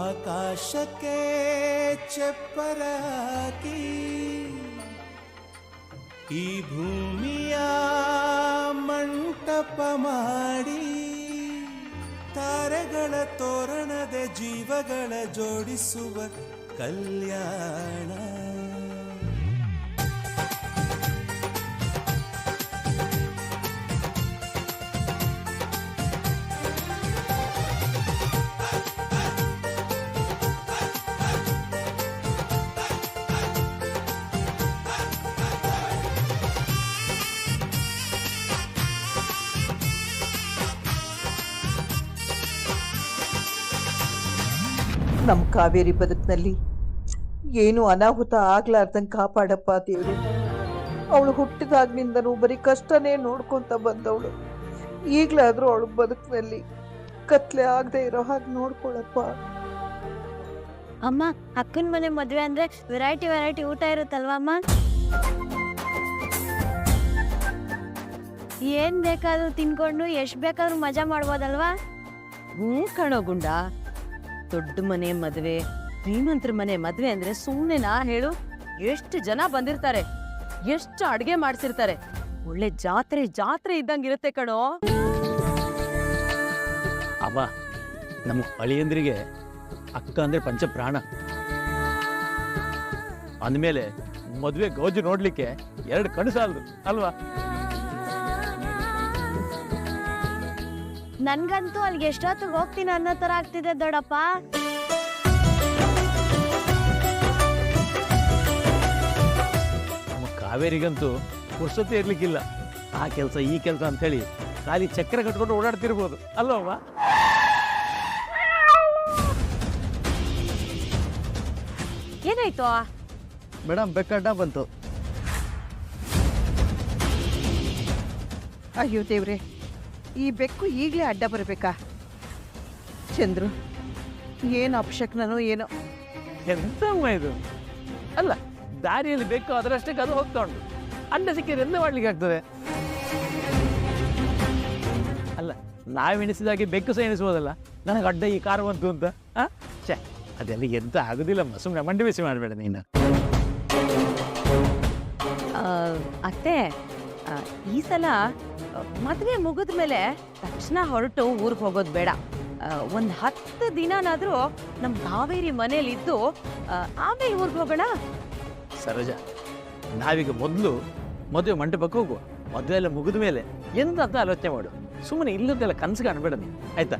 ಆಕಾಶಕ್ಕೆ ಚಪ್ಪರಾಕಿ ಈ ಭೂಮಿಯ ಮಂಟಪ ಮಾಡಿ ತಾರೆಗಳ ತೋರಣದ ಜೀವಗಳ ಜೋಡಿಸುವ ಕಲ್ಯಾಣ. ನಮ್ಮ ಕಾವೇರಿ ಬದುಕಿನಲ್ಲಿ ಏನು ಅನಾಹುತ ಆಗ್ಲಾರ್ದಂಗೆ ಕಾಪಾಡಪ್ಪ ದೇವ್ರು. ಅವಳು ಹುಟ್ಟಿದಾಗ್ನಿಂದನೂ ಬರೀ ಕಷ್ಟನೇ ನೋಡ್ಕೊಂತ ಬಂದವಳು. ಈಗ್ಲಾದ್ರೂ ಅವಳು ಬದುಕಿನಲ್ಲಿ ಕತ್ಲೆ ಆಗದೆ ಇರೋ ಹಾಗೆ ನೋಡ್ಕೊಳಪ್ಪ. ಅಮ್ಮ, ಅಕ್ಕನ ಮನೆ ಮದ್ವೆ ಅಂದ್ರೆ ವೆರೈಟಿ ಊಟ ಇರುತ್ತಲ್ವಾ ಅಮ್ಮ? ಏನ್ ಬೇಕಾದ್ರೂ ತಿನ್ಕೊಂಡು ಎಷ್ಟ್ ಬೇಕಾದ್ರೂ ಮಜಾ ಮಾಡ್ಬೋದಲ್ವಾ? ಕಣೋ ಗುಂಡ, ದೊಡ್ಡ ಮನೆ ಮದ್ವೆ, ಶ್ರೀಮಂತರ ಮನೆ ಮದ್ವೆ ಅಂದ್ರೆ ಸುಮ್ಮನೆನಾ ಹೇಳು? ಎಷ್ಟು ಜನ ಬಂದಿರ್ತಾರೆ, ಎಷ್ಟು ಅಡ್ಗೆ ಮಾಡ್ಸಿರ್ತಾರೆ. ಒಳ್ಳೆ ಜಾತ್ರೆ ಇದ್ದಂಗಿರುತ್ತೆ ಕಣೋ. ಅವ ನಮ್ಮ ಅಳಿಯಂದ್ರಿಗೆ ಅಕ್ಕ ಅಂದ್ರೆ ಪಂಚ ಪ್ರಾಣ. ಅಂದಮೇಲೆ ಮದುವೆ ಗೌಜು ನೋಡ್ಲಿಕ್ಕೆ 2 ಕಣ್ಣು ಸಾಲದು ಅಲ್ವಾ? ನನ್ಗಂತೂ ಅಲ್ಲಿಗೆ ಎಷ್ಟೊತ್ತಿಗೆ ಹೋಗ್ತೀನಿ ಅನ್ನೋ ತರ ಆಗ್ತಿದೆ ದೊಡ್ಡಪ್ಪ. ನಮ್ಮ ಕಾವೇರಿಗಂತೂ ಪುರ್ಸೊತ್ತೆ ಇರ್ಲಿಕ್ಕಿಲ್ಲ. ಆ ಕೆಲಸ ಈ ಕೆಲಸ ಅಂತೇಳಿ ಖಾಲಿ ಚಕ್ರ ಕಟ್ಕೊಂಡು ಓಡಾಡ್ತಿರ್ಬೋದು ಅಲ್ವಮ್ಮ? ಏನಾಯ್ತು ಮೇಡಮ್? ಬೆಕ್ಕಡ್ಡ ಬಂತು. ಅಯ್ಯೋ ದೇವ್ರೆ, ಈ ಬೆಕ್ಕು ಈಗಲೇ ಅಡ್ಡ ಬರಬೇಕಾ? ಚಂದ್ರು, ಏನು ಅಪಶಕ್ನೋ ಏನೋ. ಎಂತಮ್ಮ ಇದು? ಅಲ್ಲ, ದಾರಿಯಲ್ಲಿ ಬೇಕು ಅದರಷ್ಟಕ್ಕೆ ಅದು ಹೋಗ್ತಾ ಉಂಟು. ಅಡ್ಡ ಸಿಕ್ಕಿದ್ರೆ ಎಂತ ಮಾಡ್ಲಿಕ್ಕೆ ಆಗ್ತದೆ? ಅಲ್ಲ, ನಾವೆಣಿಸಿದಾಗೆ ಬೆಕ್ಕು ಸಹ ಎಣಿಸ್ಬೋದಲ್ಲ. ನನಗೆ ಅಡ್ಡ ಈ ಕಾರು ಬಂತು ಅಂತ. ಛೇ, ಅದೆಲ್ಲ ಎಂತ ಆಗುದಿಲ್ಲಮ್ಮ. ಸುಮ್ಮನೆ ಮಂಡಿ ಬಿಸಿ ಮಾಡಬೇಡ ನೀನು. ಅತ್ತೆ, ಈ ಸಲ ಮದುವೆ ಮುಗಿದ ಮೇಲೆ ತಕ್ಷಣ ಹೊರಟು ಊರಿಗೆ ಹೋಗೋದು ಬೇಡ. ಒಂದು 10 ದಿನನಾದರೂ ನಮ್ಮ ಕಾವೇರಿ ಮನೇಲಿದ್ದು ಆಮೇಲೆ ಊರಿಗೆ ಹೋಗೋಣ. ಸರೋಜ, ನಾವೀಗ ಮೊದಲು ಮದುವೆ ಮಂಟಪಕ್ಕೆ ಹೋಗುವ. ಮದುವೆ ಎಲ್ಲ ಮುಗಿದ ಮೇಲೆ ಎಂತ ಅಂತ ಆಲೋಚನೆ ಮಾಡು. ಸುಮ್ಮನೆ ಇಲ್ಲದೆಲ್ಲ ಕನಸು ಕಾಣಬೇಡ ನೀನು, ಆಯ್ತಾ?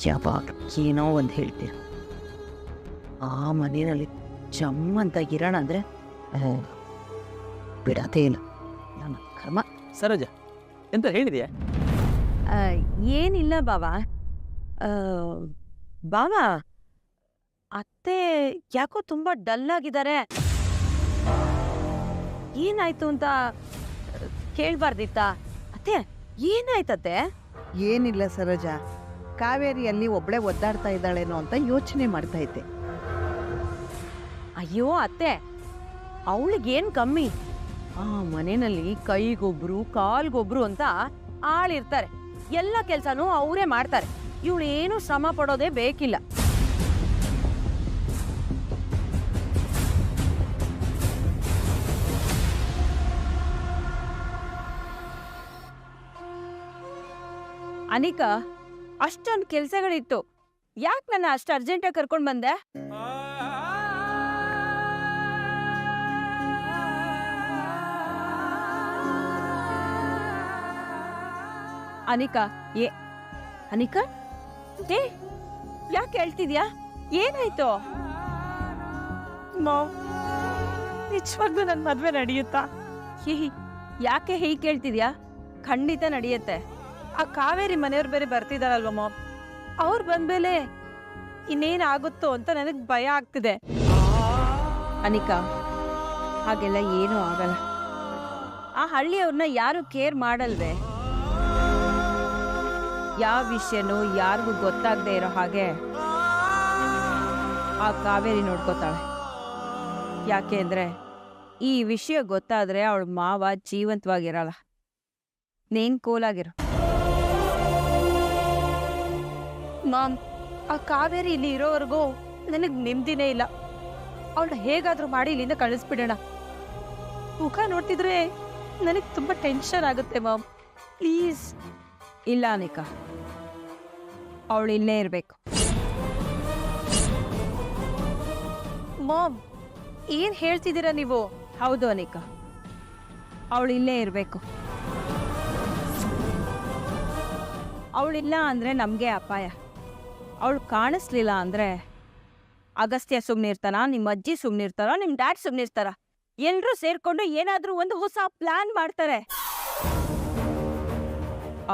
ಯಾವಾಗ ಏನೋ ಒಂದು ಹೇಳ್ತೀರ, ಆ ಮನೆಯಲ್ಲಿ ಜಮ್ಮಂತ ಗಿರಣ ಅಂದರೆ ಬಿಡತೇ ಇಲ್ಲ ನನ್ನ ಕರ್ಮ. ಸರೋಜ, ಎಂತ ಹೇಳಿದೆಯಾ? ಏನಿಲ್ಲ ಬಾವಾ. ಬಾವಾ, ಅತ್ತೆ ಯಾಕೋ ತುಂಬಾ ಡಲ್ ಆಗಿದ್ದಾರೆ. ಏನಾಯ್ತು ಅಂತ ಕೇಳ್ಬಾರ್ದಿತ್ತಾ? ಅತ್ತೆ, ಏನಾಯ್ತತ್ತೆ? ಏನಿಲ್ಲ ಸರೋಜ, ಕಾವೇರಿಯಲ್ಲಿ ಒಬ್ಳೆ ಒದ್ದಾಡ್ತಾ ಇದ್ದಾಳೇನೋ ಅಂತ ಯೋಚನೆ ಮಾಡ್ತಾ ಇದ್ದೆ. ಅಯ್ಯೋ ಅತ್ತೆ, ಅವಳಿಗೇನು ಕಮ್ಮಿ? ಆ ಮನೆಯಲ್ಲಿ ಕೈಗೊಬ್ರು ಕಾಲ್ಗೊಬ್ರು ಅಂತ ಆಳಿರ್ತಾರೆ. ಎಲ್ಲ ಕೆಲ್ಸನೂ ಅವರೇ ಮಾಡ್ತಾರೆ. ಇವಳೇನು ಶ್ರಮ ಪಡೋದೇ ಬೇಕಿಲ್ಲ. ಅನಿಕಾ, ಅಷ್ಟೊಂದು ಕೆಲ್ಸಗಳಿತ್ತು, ಯಾಕೆ ನನ್ನ ಅಷ್ಟು ಅರ್ಜೆಂಟಾಗಿ ಕರ್ಕೊಂಡು ಬಂದೆ? ಅನಿಕಾ, ಅನಿಕಾ, ಯಾಕೆ ಹೇಳ್ತಿದ್ಯಾ? ಏನಾಯ್ತು? ನಿಜವಾಗ್ಲೂ ನನ್ನ ಮದ್ವೆ ನಡೆಯುತ್ತಾ? ಯಾಕೆ ಹೀಗೆ ಕೇಳ್ತಿದ್ಯಾ? ಖಂಡಿತ ನಡೆಯುತ್ತೆ. ಆ ಕಾವೇರಿ ಮನೆಯವ್ರು ಬೇರೆ ಬರ್ತಿದಾರಲ್ವ ಮಾಮ್, ಅವ್ರು ಬಂದ್ಮೇಲೆ ಇನ್ನೇನಾಗುತ್ತೋ ಅಂತ ನನಗೆ ಭಯ ಆಗ್ತಿದೆ. ಅನಿಕಾ, ಹಾಗೆಲ್ಲ ಏನೂ ಆಗಲ್ಲ. ಆ ಹಳ್ಳಿಯವ್ರನ್ನ ಯಾರು ಕೇರ್ ಮಾಡಲ್ವೇ? ಯಾವ ವಿಷಯನೂ ಯಾರಿಗೂ ಗೊತ್ತಾಗದೆ ಇರೋ ಹಾಗೆ ಆ ಕಾವೇರಿ ನೋಡ್ಕೋತಾಳೆ. ಯಾಕೆ ಅಂದ್ರೆ ಈ ವಿಷಯ ಗೊತ್ತಾದ್ರೆ ಅವಳ ಮಾವ ಜೀವಂತವಾಗಿರಲ್ಲ. ನೀನ್ ಕೂಲಾಗಿರು. ಮಾಮ್, ಆ ಕಾವೇರಿ ಇಲ್ಲಿ ಇರೋವರೆಗೂ ನನಗೆ ನೆಮ್ಮದಿನೇ ಇಲ್ಲ. ಅವಳನ್ನ ಹೇಗಾದ್ರೂ ಮಾಡಿ ಇಲ್ಲಿಂದ ಕಳಿಸ್ಬಿಡೋಣ. ಮುಖ ನೋಡ್ತಿದ್ರೆ ನನಗೆ ತುಂಬ ಟೆನ್ಷನ್ ಆಗುತ್ತೆ ಮಾಮ್. ಪ್ಲೀಸ್. ಇಲ್ಲ ಅನಿಕಾ, ಅವಳು ಇಲ್ಲೇ ಇರಬೇಕು. ಮಾಮ್, ಏನ್ ಹೇಳ್ತಿದ್ದೀರಾ ನೀವು? ಹೌದು ಅನಿಕಾ, ಅವಳು ಇಲ್ಲೇ ಇರಬೇಕು. ಅವಳಿಲ್ಲ ಅಂದರೆ ನಮಗೆ ಅಪಾಯ. ಅವಳು ಕಾಣಿಸ್ಲಿಲ್ಲ ಅಂದರೆ ಅಗಸ್ತ್ಯ ಸುಮ್ಮನಿರ್ತಾನ, ನಿಮ್ಮ ಅಜ್ಜಿ ಸುಮ್ಮನಿರ್ತಾರ, ನಿಮ್ಮ ಡ್ಯಾಡ್ ಸುಮ್ಮನಿರ್ತಾರ. ಎಲ್ಲರೂ ಸೇರ್ಕೊಂಡು ಏನಾದರೂ ಒಂದು ಹೊಸ ಪ್ಲಾನ್ ಮಾಡ್ತಾರೆ.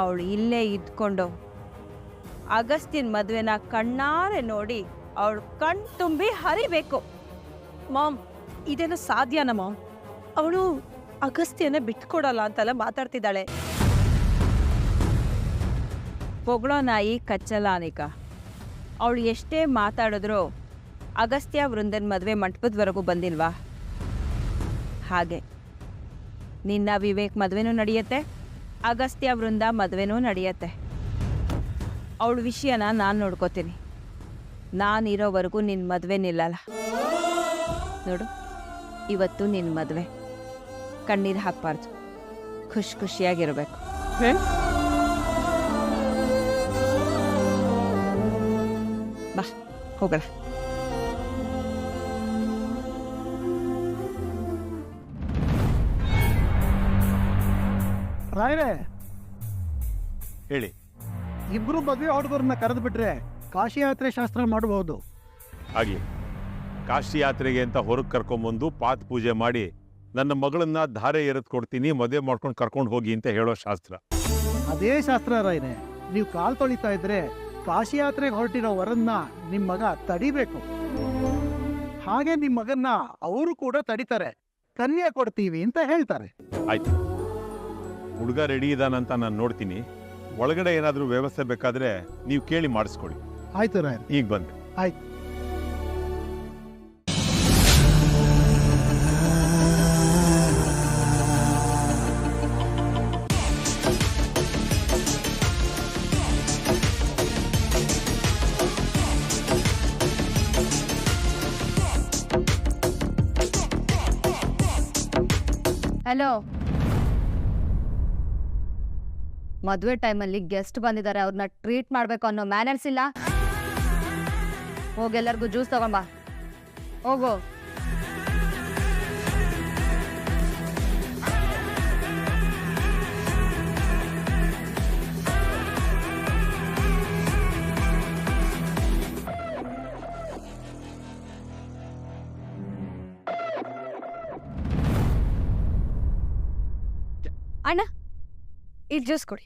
ಅವಳು ಇಲ್ಲೇ ಇದ್ಕೊಂಡು ಅಗಸ್ತ್ಯನ ಮದುವೆನ ಕಣ್ಣಾರೆ ನೋಡಿ ಅವಳು ಕಣ್ ತುಂಬಿ ಹರಿಬೇಕು. ಮಾಮ್, ಇದೇನು ಸಾಧ್ಯನಾ ಮಾಮ್? ಅವಳು ಅಗಸ್ತ್ಯನ ಬಿಟ್ಕೊಡಲ್ಲ ಅಂತೆಲ್ಲ ಮಾತಾಡ್ತಿದ್ದಾಳೆ. ಹೊಗಳೋ ನಾಯಿ ಕಚ್ಚಲ್ಲ ಅನಿಕಾ. ಅವಳು ಎಷ್ಟೇ ಮಾತಾಡಿದ್ರು ಅಗಸ್ತ್ಯ ವೃಂದನ್ ಮದುವೆ ಮಂಟಪದವರೆಗೂ ಬಂದಿಲ್ವಾ? ಹಾಗೆ ನಿನ್ನ ವಿವೇಕ್ ಮದುವೆನೂ ನಡೆಯುತ್ತೆ, ಅಗಸ್ತ್ಯ ವೃಂದ ಮದುವೆನೂ ನಡೆಯುತ್ತೆ. ಅವಳ ವಿಷಯನ ನಾನು ನೋಡ್ಕೋತೀನಿ. ನಾನಿರೋವರೆಗೂ ನಿನ್ನ ಮದುವೆ ನಿಲ್ಲಲ್ಲ. ನೋಡು, ಇವತ್ತು ನಿನ್ನ ಮದುವೆ. ಕಣ್ಣೀರು ಹಾಕಬಾರ್ದು, ಖುಷಿಯಾಗಿರ್ಬೇಕು. ಬಾ ಹೋಗೋಣ. ರಾಯರೇ, ಹೇಳಿ. ಇಬ್ರು ಮದುವೆ ಹುಡುಗರನ್ನ ಕರೆದು ಬಿಟ್ರೆ ಕಾಶಿ ಯಾತ್ರೆ ಶಾಸ್ತ್ರ ಮಾಡಬಹುದು. ಹಾಗೆ ಕಾಶಿ ಯಾತ್ರೆಗೆ ಅಂತ ಹೊರಗೆ ಕರ್ಕೊಂಬಂದು ಪಾತ್ ಪೂಜೆ ಮಾಡಿ ನನ್ನ ಮಗಳನ್ನ ಧಾರೆ ಎರೆದು ಕೊಡ್ತೀನಿ, ಮದುವೆ ಮಾಡ್ಕೊಂಡು ಕರ್ಕೊಂಡು ಹೋಗಿ ಅಂತ ಹೇಳೋ ಶಾಸ್ತ್ರ. ಅದೇ ಶಾಸ್ತ್ರ ರಾಯರೇ. ನೀವು ಕಾಲ್ ತೊಳಿತಾ ಇದ್ರೆ ಕಾಶಿ ಯಾತ್ರೆಗೆ ಹೊರಟಿರೋ ವರನ್ನ ನಿಮ್ಮ ಮಗ ತಡಿಬೇಕು. ಹಾಗೆ ನಿಮ್ಮ ಮಗನ್ನ ಅವರು ಕೂಡ ತಡಿತಾರೆ. ಕನ್ಯಾ ಕೊಡ್ತೀವಿ ಅಂತ ಹೇಳ್ತಾರೆ. ಆಯ್ತು, ಹುಡುಗ ರೆಡಿ ಇದಾನಂತ ನಾನು ನೋಡ್ತೀನಿ. ಒಳಗಡೆ ಏನಾದರೂ ವ್ಯವಸ್ಥೆ ಬೇಕಾದ್ರೆ ನೀವು ಕೇಳಿ ಮಾಡಿಸ್ಕೊಳ್ಳಿ. ಆಯ್ತು ರಾಯರೇ. ಈಗ ಬಂದು ಆಯ್ತು. ಹಲೋ, ಮದುವೆ ಟೈಮಲ್ಲಿ ಗೆಸ್ಟ್ ಬಂದಿದ್ದಾರೆ, ಅವ್ರನ್ನ ಟ್ರೀಟ್ ಮಾಡಬೇಕು ಅನ್ನೋ ಮ್ಯಾನರ್ಸ್ ಇಲ್ಲ. ಹೋಗಿ ಎಲ್ಲರಿಗೂ ಜ್ಯೂಸ್ ತಗೊಂಬಾ. ಹೋಗು. ಅಣ್ಣ, ಇದು ಜ್ಯೂಸ್ ಕೊಡಿ,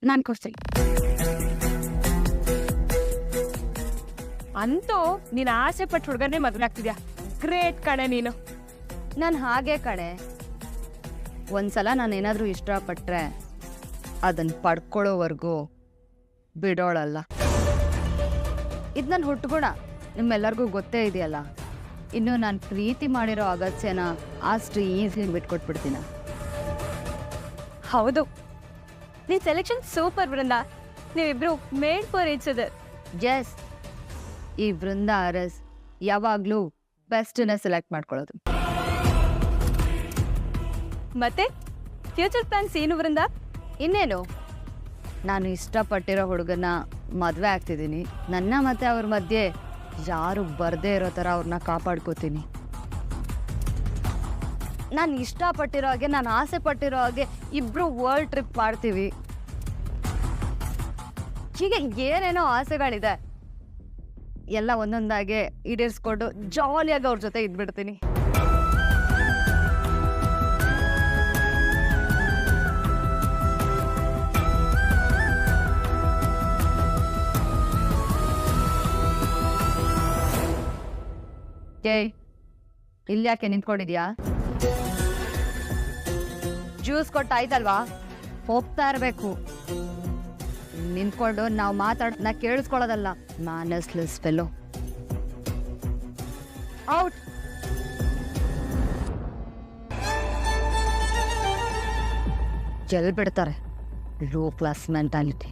ನಾನು ಕೊಡ್ತೀನಿ. ಅಂತೂ ನೀನು ಆಸೆ ಪಟ್ಟು ಹುಡುಗನೇ ಮದುವೆ ಆಗ್ತಿದ್ಯಾ. ಗ್ರೇಟ್ ಕಣೆ ನೀನು. ನಾನು ಹಾಗೆ ಕಣೆ. ಒಂದ್ಸಲ ನಾನೇನಾದರೂ ಇಷ್ಟಪಟ್ಟರೆ ಅದನ್ನು ಪಡ್ಕೊಳ್ಳೋವರೆಗೂ ಬಿಡೋಳಲ್ಲ. ಇದು ನನ್ನ ಹುಟ್ಟುಗುಣ, ನಿಮ್ಮೆಲ್ಲರಿಗೂ ಗೊತ್ತೇ ಇದೆಯಲ್ಲ. ಇನ್ನು ನಾನು ಪ್ರೀತಿ ಮಾಡಿರೋ ಅಗತ್ಯನ ಅಷ್ಟು ಈಸಿಲಿ ಬಿಟ್ಕೊಟ್ಬಿಡ್ತೀನ. ಹೌದು, ನೀ ಸೆಲೆಕ್ಷನ್ ಸೂಪರ್ ವೃಂದ. ನೀವಿಬ್ರು made for each other. Yes, ಈ ವೃಂದ ಅರಸ್ ಯಾವಾಗಲೂ ಬೆಸ್ಟನ್ನ ಸೆಲೆಕ್ಟ್ ಮಾಡ್ಕೊಳ್ಳೋದು. ಮತ್ತೆ ಫ್ಯೂಚರ್ ಪ್ಲಾನ್ಸ್ ಏನು ವೃಂದ? ಇನ್ನೇನು, ನಾನು ಇಷ್ಟಪಟ್ಟಿರೋ ಹುಡುಗನ ಮದುವೆ ಆಗ್ತಿದ್ದೀನಿ. ನನ್ನ ಮತ್ತೆ ಅವ್ರ ಮಧ್ಯೆ ಯಾರು ಬರದೇ ಇರೋ ಥರ ಅವ್ರನ್ನ ಕಾಪಾಡ್ಕೋತೀನಿ. ನಾನು ಇಷ್ಟಪಟ್ಟಿರೋ ಹಾಗೆ, ನಾನು ಆಸೆ ಪಟ್ಟಿರೋ ಹಾಗೆ ಇಬ್ರು ವರ್ಲ್ಡ್ ಟ್ರಿಪ್ ಮಾಡ್ತೀವಿ. ಹೀಗೆ ಏನೇನೋ ಆಸೆಗಳಿದೆ, ಎಲ್ಲ ಒಂದೊಂದಾಗೆ ಈಡೇರಿಸ್ಕೊಂಡು ಜಾಲಿಯಾಗಿ ಅವ್ರ ಜೊತೆ ಇದ್ಬಿಡ್ತೀನಿ. ಏಯ್, ಇಲ್ಲಿ ಯಾಕೆ ನಿಂತ್ಕೊಂಡಿದ್ಯಾ? ಜ್ಯೂಸ್ ಕೊಟ್ಟಾಯ್ತಲ್ವಾ, ಹೋಗ್ತಾ ಇರಬೇಕು. ನಿಂತ್ಕೊಂಡು ನಾವು ಮಾತಾಡೋದನ್ನ ಕೇಳಿಸ್ಕೊಳ್ಳೋದಲ್ಲ. ಮ್ಯಾನರ್ಸ್ಲೆಸ್ ಫೆಲೋ. ಔಟ್. ಚೆಲ್ ಬಿಡ್ತಾರೆ. Low class mentality.